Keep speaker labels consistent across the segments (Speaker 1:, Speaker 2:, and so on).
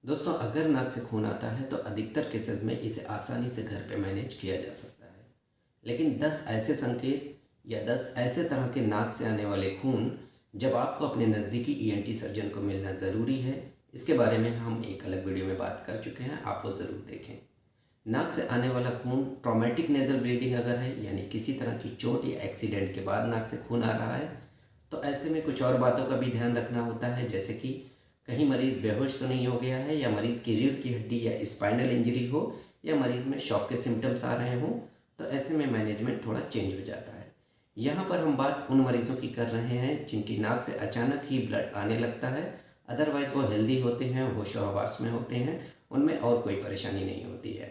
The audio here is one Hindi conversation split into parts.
Speaker 1: दोस्तों, अगर नाक से खून आता है तो अधिकतर केसेस में इसे आसानी से घर पे मैनेज किया जा सकता है। लेकिन 10 ऐसे संकेत या 10 ऐसे तरह के नाक से आने वाले खून जब आपको अपने नज़दीकी ईएनटी सर्जन को मिलना ज़रूरी है, इसके बारे में हम एक अलग वीडियो में बात कर चुके हैं। आप वो ज़रूर देखें। नाक से आने वाला खून ट्रॉमेटिक नेज़ल ब्लीडिंग अगर है, यानी किसी तरह की चोट या एक्सीडेंट के बाद नाक से खून आ रहा है, तो ऐसे में कुछ और बातों का भी ध्यान रखना होता है, जैसे कि कहीं मरीज़ बेहोश तो नहीं हो गया है, या मरीज़ की रीढ़ की हड्डी या स्पाइनल इंजरी हो, या मरीज़ में शॉक के सिम्टम्स आ रहे हों। तो ऐसे में मैनेजमेंट थोड़ा चेंज हो जाता है। यहाँ पर हम बात उन मरीज़ों की कर रहे हैं जिनकी नाक से अचानक ही ब्लड आने लगता है। अदरवाइज़ वो हेल्दी होते हैं, होशो हवास में होते हैं, उनमें और कोई परेशानी नहीं होती है।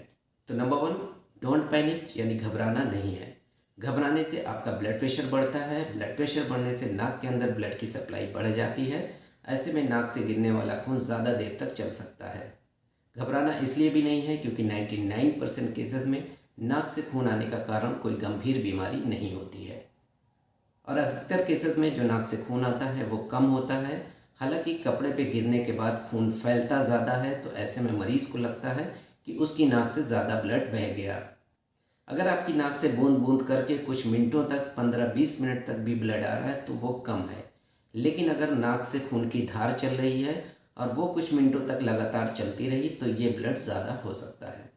Speaker 1: तो नंबर 1, डोंट पैनिक, यानी घबराना नहीं है। घबराने से आपका ब्लड प्रेशर बढ़ता है। ब्लड प्रेशर बढ़ने से नाक के अंदर ब्लड की सप्लाई बढ़ जाती है। ऐसे में नाक से गिरने वाला खून ज़्यादा देर तक चल सकता है। घबराना इसलिए भी नहीं है क्योंकि 99% केसेस में नाक से खून आने का कारण कोई गंभीर बीमारी नहीं होती है, और अधिकतर केसेस में जो नाक से खून आता है वो कम होता है। हालांकि कपड़े पे गिरने के बाद खून फैलता ज़्यादा है, तो ऐसे में मरीज़ को लगता है कि उसकी नाक से ज़्यादा ब्लड बह गया। अगर आपकी नाक से बूंद बूंद करके कुछ मिनटों तक 15-20 मिनट तक भी ब्लड आ रहा है तो वो कम है। लेकिन अगर नाक से खून की धार चल रही है और वो कुछ मिनटों तक लगातार चलती रही तो ये ब्लड ज़्यादा हो सकता है।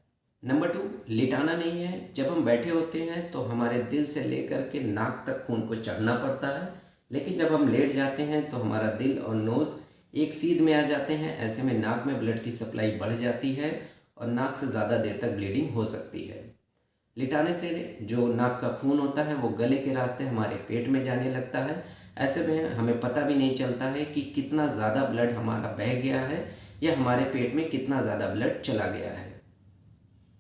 Speaker 1: नंबर 2, लिटाना नहीं है। जब हम बैठे होते हैं तो हमारे दिल से लेकर के नाक तक खून को चढ़ना पड़ता है, लेकिन जब हम लेट जाते हैं तो हमारा दिल और नोज़ एक सीध में आ जाते हैं। ऐसे में नाक में ब्लड की सप्लाई बढ़ जाती है और नाक से ज़्यादा देर तक ब्लीडिंग हो सकती है। लिटाने से जो नाक का खून होता है वो गले के रास्ते हमारे पेट में जाने लगता है। ऐसे में हमें पता भी नहीं चलता है कि कितना ज़्यादा ब्लड हमारा बह गया है या हमारे पेट में कितना ज़्यादा ब्लड चला गया है।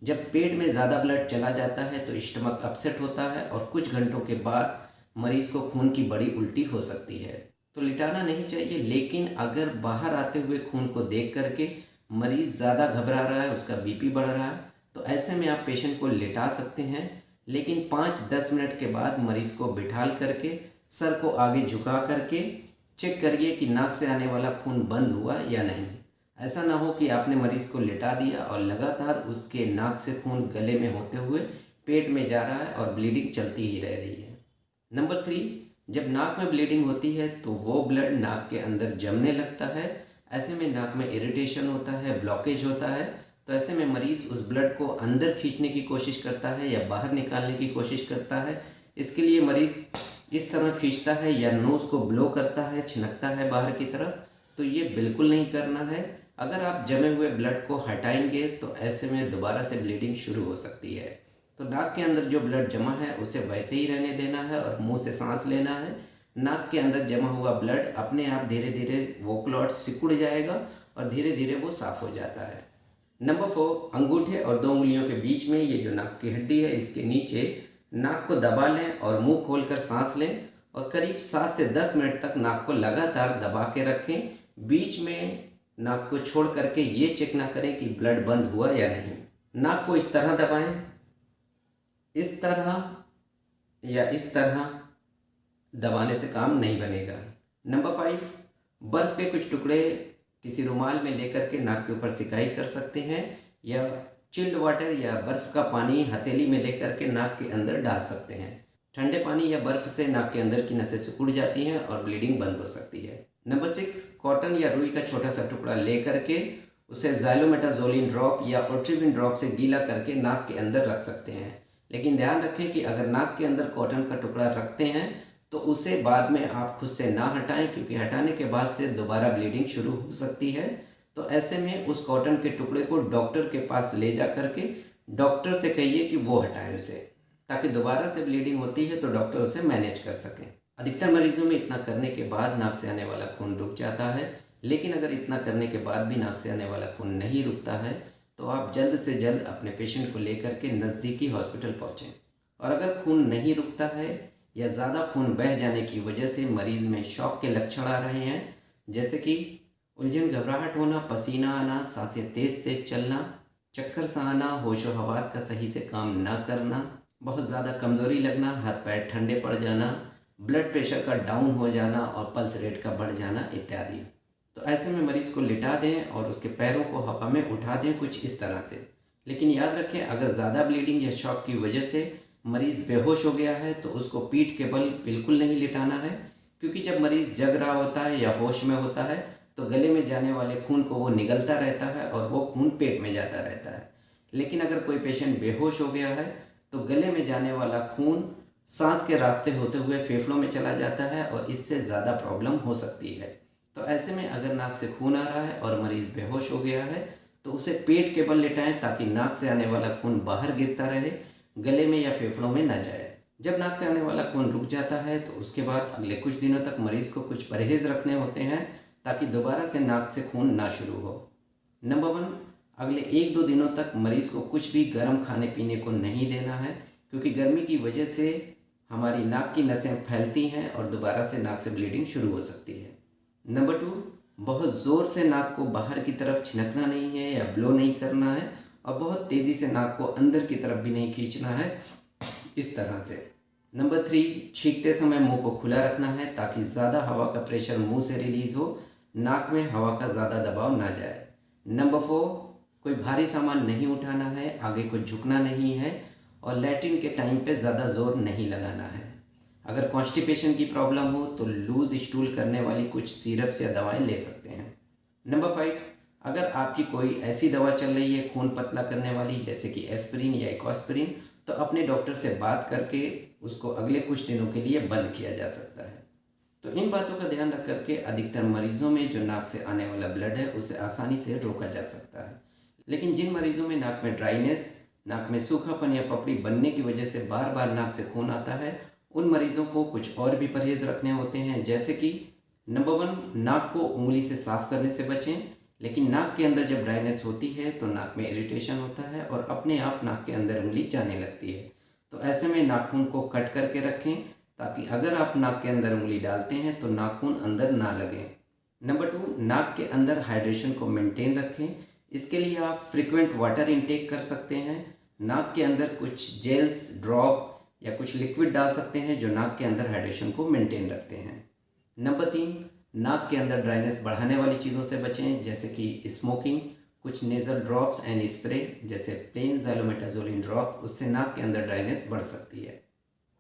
Speaker 1: जब पेट में ज़्यादा ब्लड चला जाता है तो स्टमक अपसेट होता है और कुछ घंटों के बाद मरीज़ को खून की बड़ी उल्टी हो सकती है। तो लिटाना नहीं चाहिए, लेकिन अगर बाहर आते हुए खून को देख करके मरीज़ ज़्यादा घबरा रहा है, उसका बीपी बढ़ रहा है, तो ऐसे में आप पेशेंट को लिटा सकते हैं। लेकिन 5-10 मिनट के बाद मरीज़ को बिठाल करके सर को आगे झुका करके चेक करिए कि नाक से आने वाला खून बंद हुआ या नहीं। ऐसा ना हो कि आपने मरीज़ को लिटा दिया और लगातार उसके नाक से खून गले में होते हुए पेट में जा रहा है और ब्लीडिंग चलती ही रह रही है। नंबर 3, जब नाक में ब्लीडिंग होती है तो वो ब्लड नाक के अंदर जमने लगता है। ऐसे में नाक में इरिटेशन होता है, ब्लॉकेज होता है। तो ऐसे में मरीज़ उस ब्लड को अंदर खींचने की कोशिश करता है या बाहर निकालने की कोशिश करता है। इसके लिए मरीज़ इस तरह खींचता है या नोज़ को ब्लो करता है, छिनकता है बाहर की तरफ। तो ये बिल्कुल नहीं करना है। अगर आप जमे हुए ब्लड को हटाएंगे तो ऐसे में दोबारा से ब्लीडिंग शुरू हो सकती है। तो नाक के अंदर जो ब्लड जमा है उसे वैसे ही रहने देना है और मुंह से सांस लेना है। नाक के अंदर जमा हुआ ब्लड अपने आप धीरे धीरे वो क्लॉट सिकुड़ जाएगा और धीरे धीरे वो साफ हो जाता है। नंबर 4, अंगूठे और 2 उंगलियों के बीच में ये जो नाक की हड्डी है इसके नीचे नाक को दबा लें और मुंह खोलकर सांस लें और करीब 7 से 10 मिनट तक नाक को लगातार दबा के रखें। बीच में नाक को छोड़ करके ये चेक ना करें कि ब्लड बंद हुआ या नहीं। नाक को इस तरह दबाएं, इस तरह या इस तरह दबाने से काम नहीं बनेगा। नंबर 5, बर्फ़ के कुछ टुकड़े किसी रुमाल में लेकर के नाक के ऊपर सिकाई कर सकते हैं, या चिल्ड वाटर या बर्फ़ का पानी हथेली में लेकर के नाक के अंदर डाल सकते हैं। ठंडे पानी या बर्फ़ से नाक के अंदर की नसें सिकुड़ जाती हैं और ब्लीडिंग बंद हो सकती है। नंबर 6, कॉटन या रुई का छोटा सा टुकड़ा ले करके उसे ज़ाइलोमेटाज़ोलिन ड्रॉप या ओट्रिविन ड्रॉप से गीला करके नाक के अंदर रख सकते हैं। लेकिन ध्यान रखें कि अगर नाक के अंदर कॉटन का टुकड़ा रखते हैं तो उसे बाद में आप खुद से ना हटाएं, क्योंकि हटाने के बाद से दोबारा ब्लीडिंग शुरू हो सकती है। तो ऐसे में उस कॉटन के टुकड़े को डॉक्टर के पास ले जा करके डॉक्टर से कहिए कि वो हटाएं उसे, ताकि दोबारा से ब्लीडिंग होती है तो डॉक्टर उसे मैनेज कर सकें। अधिकतर मरीजों में इतना करने के बाद नाक से आने वाला खून रुक जाता है। लेकिन अगर इतना करने के बाद भी नाक से आने वाला खून नहीं रुकता है तो आप जल्द से जल्द अपने पेशेंट को लेकर के नज़दीकी हॉस्पिटल पहुँचें। और अगर खून नहीं रुकता है या ज़्यादा खून बह जाने की वजह से मरीज़ में शॉक के लक्षण आ रहे हैं, जैसे कि उलझन, घबराहट होना, पसीना आना, सांसें तेज़ तेज़ चलना, चक्कर सा आना, होशो हवास का सही से काम ना करना, बहुत ज़्यादा कमज़ोरी लगना, हाथ पैर ठंडे पड़ जाना, ब्लड प्रेशर का डाउन हो जाना और पल्स रेट का बढ़ जाना इत्यादि। तो ऐसे में मरीज़ को लिटा दें और उसके पैरों को हवा में उठा दें कुछ इस तरह से। लेकिन याद रखें, अगर ज़्यादा ब्लीडिंग या शॉक की वजह से मरीज़ बेहोश हो गया है तो उसको पीठ के बल बिल्कुल नहीं लिटाना है, क्योंकि जब मरीज़ जग रहा होता है या होश में होता है तो गले में जाने वाले खून को वो निगलता रहता है और वो खून पेट में जाता रहता है। लेकिन अगर कोई पेशेंट बेहोश हो गया है तो गले में जाने वाला खून सांस के रास्ते होते हुए फेफड़ों में चला जाता है और इससे ज़्यादा प्रॉब्लम हो सकती है। तो ऐसे में अगर नाक से खून आ रहा है और मरीज़ बेहोश हो गया है तो उसे पेट के बल लिटाएं, ताकि नाक से आने वाला खून बाहर गिरता रहे, गले में या फेफड़ों में न जाए। जब नाक से आने वाला खून रुक जाता है तो उसके बाद अगले कुछ दिनों तक मरीज़ को कुछ परहेज़ रखने होते हैं, ताकि दोबारा से नाक से खून ना शुरू हो। नंबर 1, अगले 1-2 दिनों तक मरीज़ को कुछ भी गर्म खाने पीने को नहीं देना है, क्योंकि गर्मी की वजह से हमारी नाक की नसें फैलती हैं और दोबारा से नाक से ब्लीडिंग शुरू हो सकती है। नंबर 2, बहुत ज़ोर से नाक को बाहर की तरफ छिनकना नहीं है या ब्लो नहीं करना है, और बहुत तेज़ी से नाक को अंदर की तरफ भी नहीं खींचना है इस तरह से। नंबर 3, छींकते समय मुंह को खुला रखना है, ताकि ज़्यादा हवा का प्रेशर मुंह से रिलीज़ हो, नाक में हवा का ज़्यादा दबाव ना जाए। नंबर 4, कोई भारी सामान नहीं उठाना है, आगे को झुकना नहीं है, और लैट्रिन के टाइम पे ज़्यादा ज़ोर नहीं लगाना है। अगर कॉन्स्टिपेशन की प्रॉब्लम हो तो लूज स्टूल करने वाली कुछ सिरप्स या दवाएं ले सकते हैं। नंबर 5, अगर आपकी कोई ऐसी दवा चल रही है खून पतला करने वाली, जैसे कि एस्पिरिन या इकोस्पिरिन, तो अपने डॉक्टर से बात करके उसको अगले कुछ दिनों के लिए बंद किया जा सकता है। तो इन बातों का ध्यान रख करके अधिकतर मरीजों में जो नाक से आने वाला ब्लड है उसे आसानी से रोका जा सकता है। लेकिन जिन मरीजों में नाक में ड्राइनेस, नाक में सूखापन या पपड़ी बनने की वजह से बार बार नाक से खून आता है, उन मरीजों को कुछ और भी परहेज़ रखने होते हैं, जैसे कि नंबर 1, नाक को उंगली से साफ़ करने से बचें। लेकिन नाक के अंदर जब ड्राइनेस होती है तो नाक में इरिटेशन होता है और अपने आप नाक के अंदर उंगली जाने लगती है। तो ऐसे में नाखून को कट करके रखें, ताकि अगर आप नाक के अंदर उंगली डालते हैं तो नाखून अंदर ना लगे। नंबर 2, नाक के अंदर हाइड्रेशन को मेंटेन रखें। इसके लिए आप फ्रीक्वेंट वाटर इनटेक कर सकते हैं। नाक के अंदर कुछ जेल्स, ड्रॉप या कुछ लिक्विड डाल सकते हैं जो नाक के अंदर हाइड्रेशन को मेंटेन रखते हैं। नंबर 3, नाक के अंदर ड्राइनेस बढ़ाने वाली चीज़ों से बचें, जैसे कि स्मोकिंग, कुछ नेज़ल ड्रॉप्स एंड स्प्रे जैसे प्लेन ज़ैलोमेटाज़ोलिन ड्रॉप, उससे नाक के अंदर ड्राइनेस बढ़ सकती है।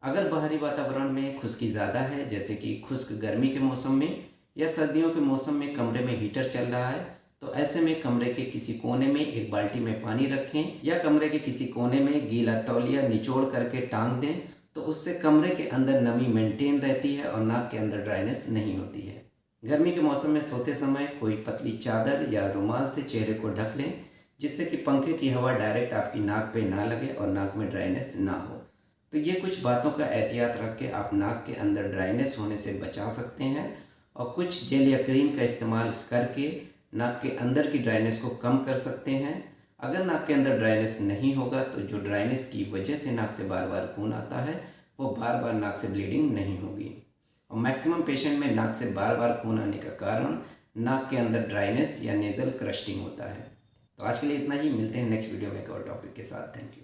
Speaker 1: अगर बाहरी वातावरण में खुश्की ज़्यादा है, जैसे कि खुश्क गर्मी के मौसम में या सर्दियों के मौसम में कमरे में हीटर चल रहा है, तो ऐसे में कमरे के किसी कोने में एक बाल्टी में पानी रखें या कमरे के किसी कोने में गीला तौलिया निचोड़ करके टांग दें, तो उससे कमरे के अंदर नमी मेंटेन रहती है और नाक के अंदर ड्राइनेस नहीं होती है। गर्मी के मौसम में सोते समय कोई पतली चादर या रुमाल से चेहरे को ढक लें, जिससे कि पंखे की हवा डायरेक्ट आपकी नाक पे ना लगे और नाक में ड्राइनेस ना हो। तो ये कुछ बातों का एहतियात रख के आप नाक के अंदर ड्राइनेस होने से बचा सकते हैं, और कुछ जेल या क्रीम का इस्तेमाल करके नाक के अंदर की ड्राइनेस को कम कर सकते हैं। अगर नाक के अंदर ड्राइनेस नहीं होगा तो जो ड्राइनेस की वजह से नाक से बार बार खून आता है वो बार बार नाक से ब्लीडिंग नहीं होगी। और मैक्सिमम पेशेंट में नाक से बार बार खून आने का कारण नाक के अंदर ड्राइनेस या नेज़ल क्रस्टिंग होता है। तो आज के लिए इतना ही, मिलते हैं नेक्स्ट वीडियो में एक और टॉपिक के साथ। Thank you.